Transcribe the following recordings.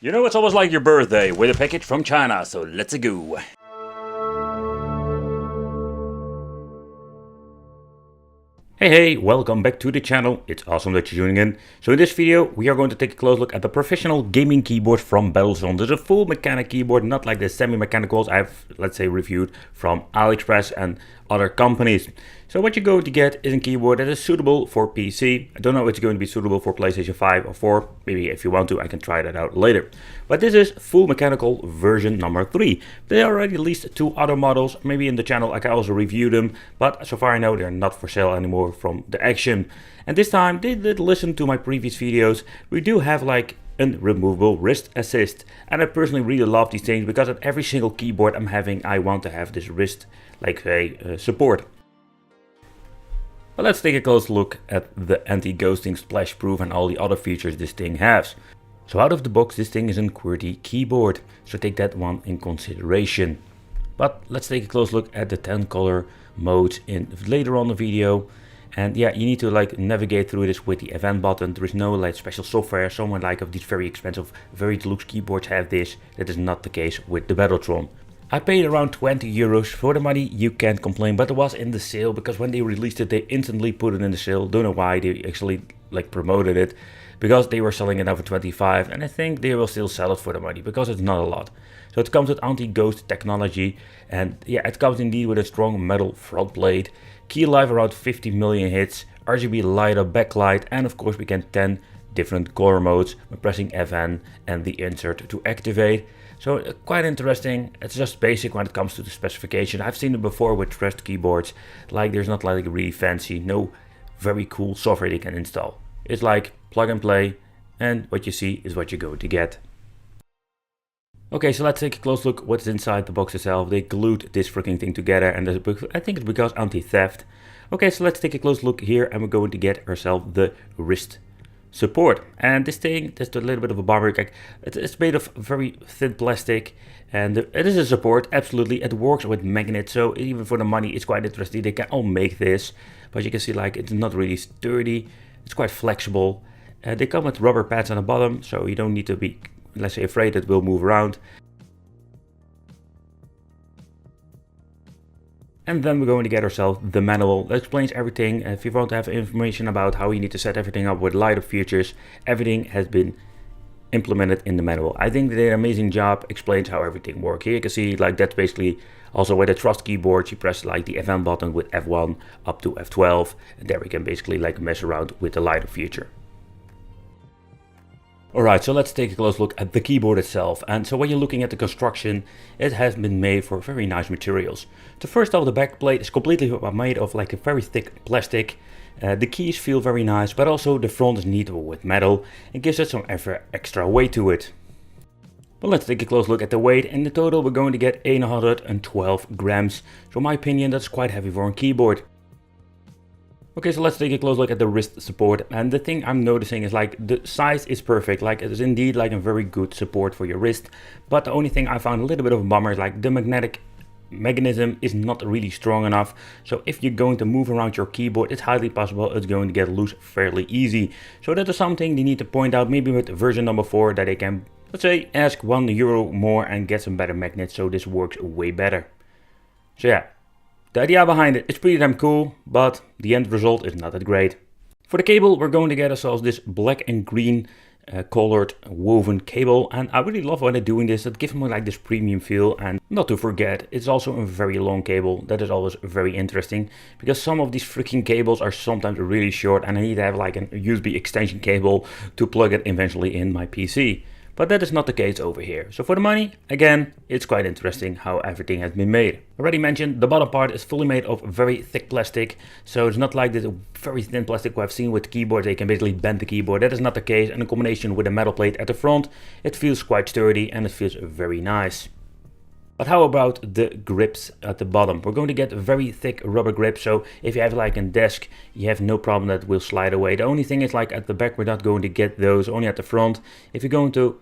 You know, it's almost like your birthday with a package from China, so let's go. Hey, welcome back to the channel. It's awesome that you're tuning in. So in this video, we are going to take a close look at the professional gaming keyboard from Battletron. There's a full mechanic keyboard, not like the semi-mechanicals I've, let's say, reviewed from AliExpress and other companies. So what you're going to get is a keyboard that is suitable for PC. I don't know if it's going to be suitable for PlayStation 5 or 4. Maybe if you want to, I can try that out later. But this is full mechanical version number 3. They already released 2 other models. Maybe in the channel I can also review them. But so far I know they're not for sale anymore from the action. And this time they did listen to my previous videos. We do have like a removable wrist assist. And I personally really love these things because at every single keyboard I'm having, I want to have this wrist like support. But let's take a close look at the anti-ghosting, splash proof and all the other features this thing has. So out of the box, this thing is a QWERTY keyboard, so take that one in consideration. But let's take a close look at the 10 color modes later on the video. And yeah, you need to like navigate through this with the event button. There is no like special software. Someone like of these very expensive, very deluxe keyboards have this. That is not the case with the Battletron. I paid around 20 euros for the money, you can't complain, but it was in the sale because when they released it, they instantly put it in the sale. Don't know why they actually like promoted it, because they were selling it now for 25 and I think they will still sell it for the money because it's not a lot. So it comes with anti-ghost technology and yeah, it comes indeed with a strong metal front plate, key life around 50 million hits, RGB light up backlight, and of course we can 10 different color modes by pressing FN and the insert to activate. So quite interesting. It's just basic when it comes to the specification. I've seen it before with Trust keyboards. Like there's not like really fancy, no very cool software they can install. It's like plug and play and what you see is what you're going to get. Okay, so let's take a close look what's inside the box itself. They glued this freaking thing together and I think it's because anti-theft. Okay, so let's take a close look here and we're going to get ourselves the wrist support. And this thing, just a little bit of a bummer, like it's made of very thin plastic and it is a support, absolutely. It works with magnets, so even for the money it's quite interesting. They can all make this, but you can see like it's not really sturdy, it's quite flexible. They come with rubber pads on the bottom, so you don't need to be, let's say, afraid it will move around. And then we're going to get ourselves the manual that explains everything. If you want to have information about how you need to set everything up with lighter features, everything has been implemented in the manual. I think they did an amazing job, explains how everything works. Here you can see like that's basically also with the Trust keyboard, you press like the FM button with F1 up to F12. And there we can basically like mess around with the lighter feature. Alright, so let's take a close look at the keyboard itself. And so when you're looking at the construction, it has been made for very nice materials. So first off, the back plate is completely made of like a very thick plastic. The keys feel very nice, but also the front is neat with metal. It gives it some extra weight to it. But let's take a close look at the weight. In the total, we're going to get 112 grams. So in my opinion, that's quite heavy for a keyboard. Okay, so let's take a close look at the wrist support, and the thing I'm noticing is like the size is perfect, like it is indeed like a very good support for your wrist, but the only thing I found a little bit of a bummer is like the magnetic mechanism is not really strong enough. So if you're going to move around your keyboard, it's highly possible it's going to get loose fairly easy. So that is something they need to point out, maybe with version number 4, that they can, let's say, ask €1 more and get some better magnets so this works way better. So yeah. The idea behind it is pretty damn cool, but the end result is not that great. For the cable, we're going to get ourselves this black and green colored woven cable, and I really love when they're doing this. It gives me like this premium feel, and not to forget, it's also a very long cable. That is always very interesting, because some of these freaking cables are sometimes really short and I need to have like a USB extension cable to plug it eventually in my PC. But that is not the case over here. So for the money, again, it's quite interesting how everything has been made. Already mentioned, the bottom part is fully made of very thick plastic. So it's not like this very thin plastic we have seen with keyboards. They can basically bend the keyboard. That is not the case. And in combination with a metal plate at the front, it feels quite sturdy and it feels very nice. But how about the grips at the bottom? We're going to get very thick rubber grips, so if you have like a desk, you have no problem that will slide away. The only thing is like at the back, we're not going to get those, only at the front. If you're going to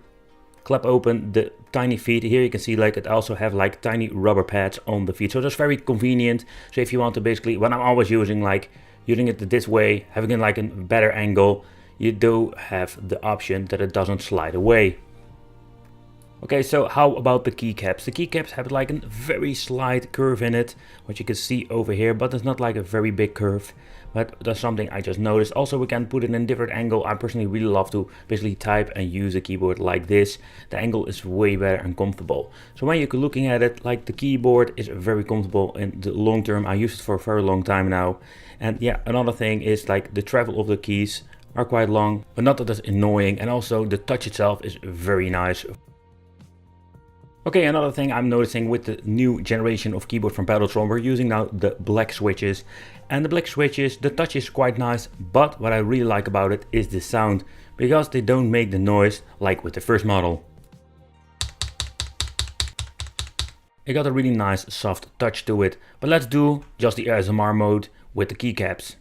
clap open the tiny feet, here you can see like it also have like tiny rubber pads on the feet, so that's very convenient. So if you want to basically, when I'm always using it this way, having it like a better angle, you do have the option that it doesn't slide away. Okay, so how about the keycaps? The keycaps have like a very slight curve in it, what you can see over here, but it's not like a very big curve. But that's something I just noticed. Also, we can put it in a different angle. I personally really love to basically type and use a keyboard like this. The angle is way better and comfortable. So when you're looking at it, like the keyboard is very comfortable in the long term. I used it for a very long time now. And yeah, another thing is like the travel of the keys are quite long, but not that it's annoying. And also the touch itself is very nice. Okay, another thing I'm noticing with the new generation of keyboard from Battletron, we're using now the black switches. And the black switches, the touch is quite nice, but what I really like about it is the sound, because they don't make the noise like with the first model. It got a really nice soft touch to it, but let's do just the ASMR mode with the keycaps.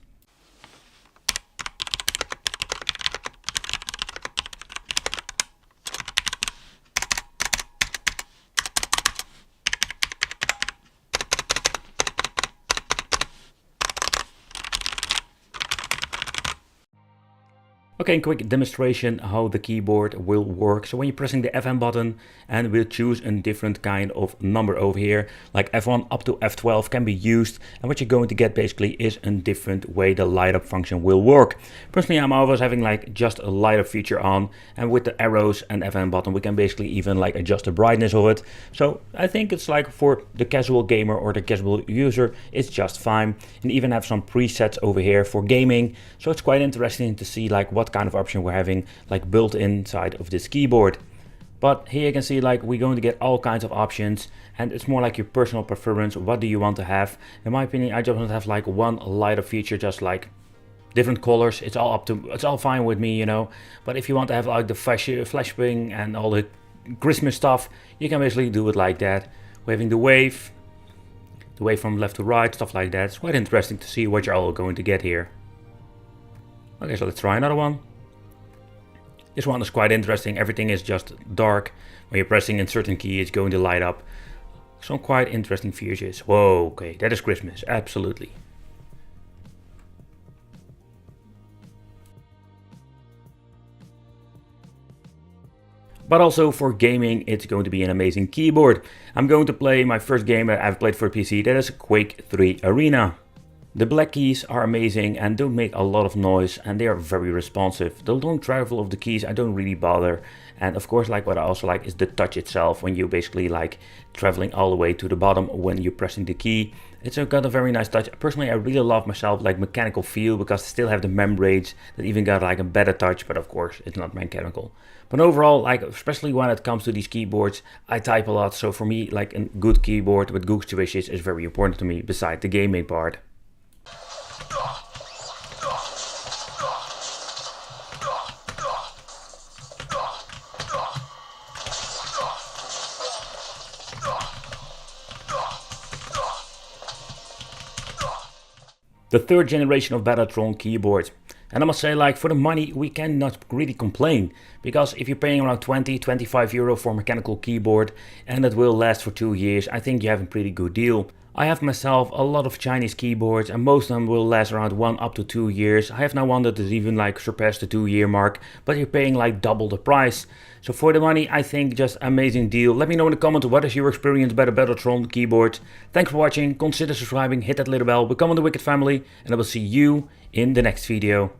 Okay, quick demonstration how the keyboard will work. So when you're pressing the F1 button and we'll choose a different kind of number over here, like F1 up to F12 can be used. And what you're going to get basically is a different way the light up function will work. Personally, I'm always having like just a light up feature on, and with the arrows and F1 button, we can basically even like adjust the brightness of it. So I think it's like for the casual gamer or the casual user, it's just fine. And even have some presets over here for gaming. So it's quite interesting to see like what kind of option we're having like built inside of this keyboard. But here you can see like we're going to get all kinds of options, and it's more like your personal preference. What do you want to have? In my opinion, I just want to have like one lighter feature, just like different colors. It's all fine with me, you know. But if you want to have like the flashing and all the Christmas stuff, you can basically do it like that. We're having the wave from left to right, stuff like that. It's quite interesting to see what you're all going to get here. Okay, so let's try another one. This one is quite interesting. Everything is just dark. When you're pressing a certain key, it's going to light up. Some quite interesting features. Whoa, okay, that is Christmas, absolutely. But also for gaming, it's going to be an amazing keyboard. I'm going to play my first game that I've played for PC, that is Quake 3 Arena. The black keys are amazing and don't make a lot of noise, and they are very responsive. The long travel of the keys I don't really bother. And of course, like what I also like is the touch itself, when you basically like traveling all the way to the bottom when you're pressing the key. It's got a very nice touch. Personally, I really love myself like mechanical feel, because I still have the membranes that even got like a better touch, but of course it's not mechanical. But overall, like especially when it comes to these keyboards, I type a lot. So for me, like a good keyboard with good switches is very important to me, beside the gaming part. The third generation of Battletron keyboard. And I must say, like, for the money we cannot really complain, because if you're paying around 20-25 euro for a mechanical keyboard and it will last for 2 years, I think you have a pretty good deal. I have myself a lot of Chinese keyboards, and most of them will last around 1 up to 2 years. I have now one that has even like surpassed the 2-year mark, but you're paying like double the price. So for the money, I think just amazing deal. Let me know in the comments what is your experience by the Battletron keyboard. Thanks for watching, consider subscribing, hit that little bell, become the Wicked family, and I will see you in the next video.